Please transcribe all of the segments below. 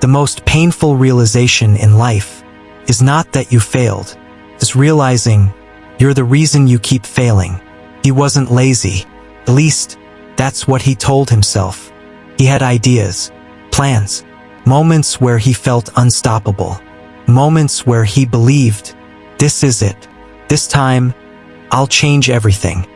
The most painful realization in life is not that you failed. It's realizing you're the reason you keep failing. He wasn't lazy. At least, that's what he told himself. He had ideas, plans, moments where he felt unstoppable. Moments where he believed, this is it. This time, I'll change everything.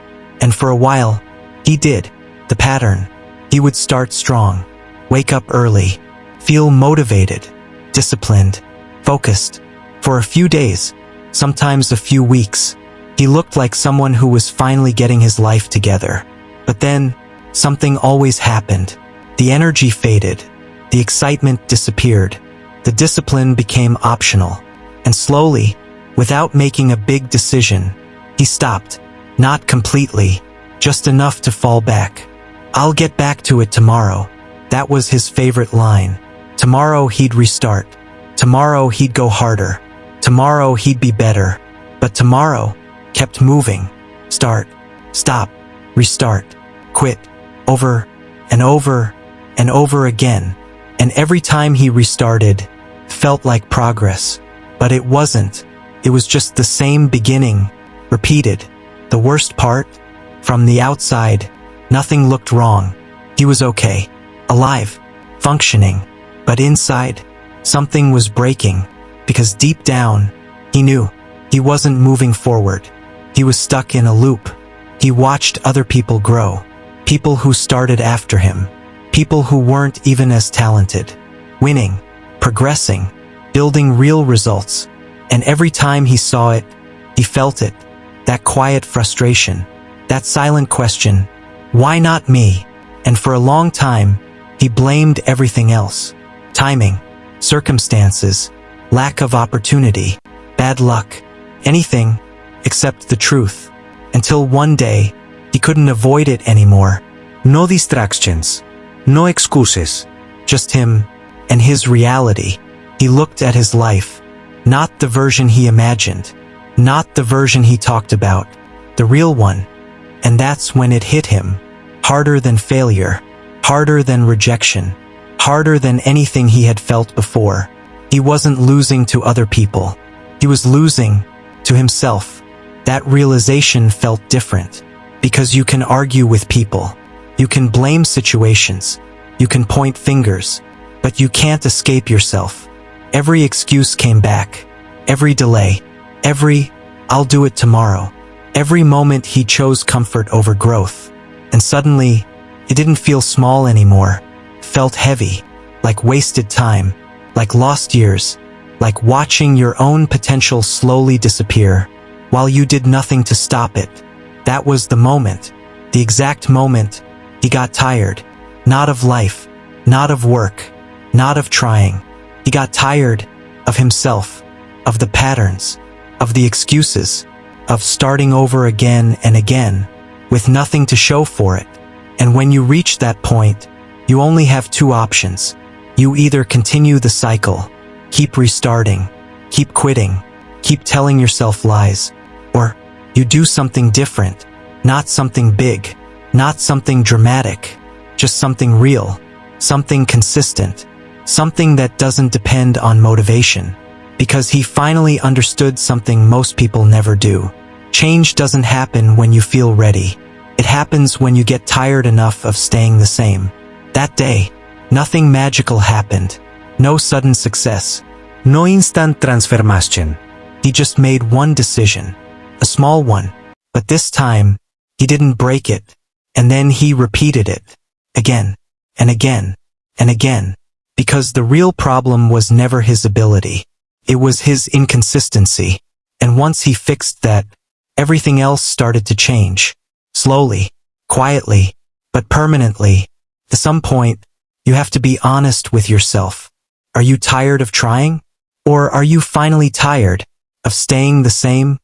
And for a while, he did. The pattern. He would start strong, wake up early, feel motivated, disciplined, focused. For a few days, sometimes a few weeks, he looked like someone who was finally getting his life together. But then, something always happened. The energy faded. The excitement disappeared. The discipline became optional. And slowly, without making a big decision, he stopped. Not completely, just enough to fall back. I'll get back to it tomorrow. That was his favorite line. Tomorrow he'd restart. Tomorrow he'd go harder. Tomorrow he'd be better. But tomorrow kept moving. Start, stop, restart, quit, over and over and over again. And every time he restarted, felt like progress. But it wasn't. It was just the same beginning, repeated. The worst part? From the outside, nothing looked wrong. He was okay, alive, functioning. But inside, something was breaking, because deep down, he knew he wasn't moving forward. He was stuck in a loop. He watched other people grow, people who started after him, people who weren't even as talented, winning, progressing, building real results. And every time he saw it, he felt it, that quiet frustration, that silent question, why not me? And for a long time, he blamed everything else. Timing, circumstances, lack of opportunity, bad luck, anything except the truth. Until one day, he couldn't avoid it anymore. No distractions, no excuses, just him and his reality. He looked at his life, not the version he imagined, not the version he talked about, the real one. And that's when it hit him, harder than failure, harder than rejection, harder than anything he had felt before. He wasn't losing to other people. He was losing to himself. That realization felt different, because you can argue with people. You can blame situations. You can point fingers, but you can't escape yourself. Every excuse came back. Every delay. Every, I'll do it tomorrow. Every moment he chose comfort over growth. And suddenly, it didn't feel small anymore. It felt heavy, like wasted time, like lost years, like watching your own potential slowly disappear, while you did nothing to stop it. That was the moment, the exact moment, he got tired. Not of life, not of work, not of trying. He got tired of himself, of the patterns, of the excuses, of starting over again and again, with nothing to show for it. And when you reach that point, you only have two options. You either continue the cycle, keep restarting, keep quitting, keep telling yourself lies, or you do something different, not something big, not something dramatic, just something real, something consistent, something that doesn't depend on motivation. Because he finally understood something most people never do. Change doesn't happen when you feel ready. It happens when you get tired enough of staying the same. That day, nothing magical happened. No sudden success. No instant transformation. He just made one decision. A small one. But this time, he didn't break it. And then he repeated it. Again. And again. And again. Because the real problem was never his ability. It was his inconsistency. And once he fixed that, everything else started to change. Slowly, quietly, but permanently. At some point, you have to be honest with yourself. Are you tired of trying? Or are you finally tired of staying the same?